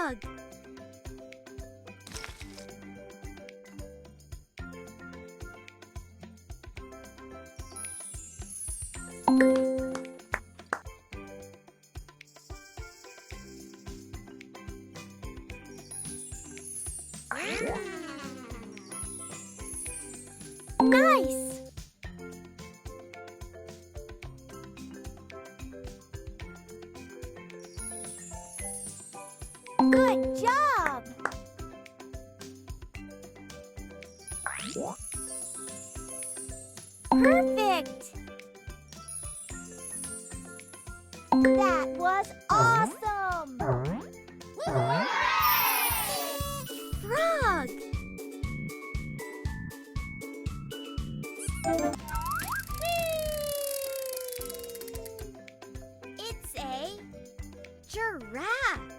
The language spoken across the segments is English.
frog. Nice! Good job! Perfect! That was awesome! Frog! It's a giraffe.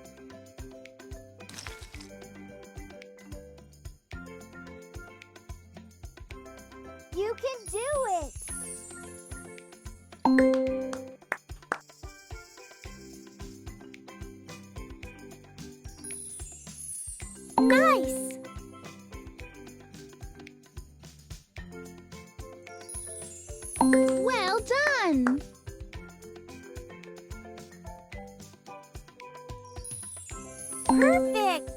You can do it! Nice! Well done! Perfect!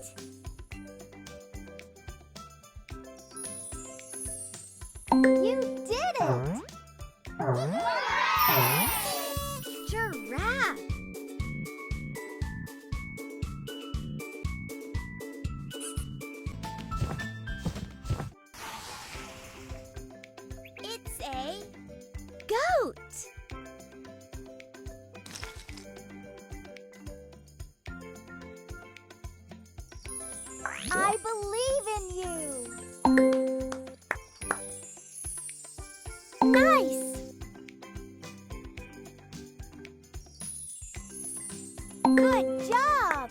You did it! Giraffe! It's a goat! I believe in you! Nice! Good job!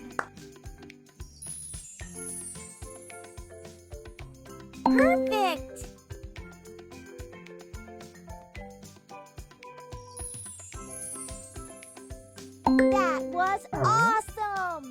Perfect! That was awesome!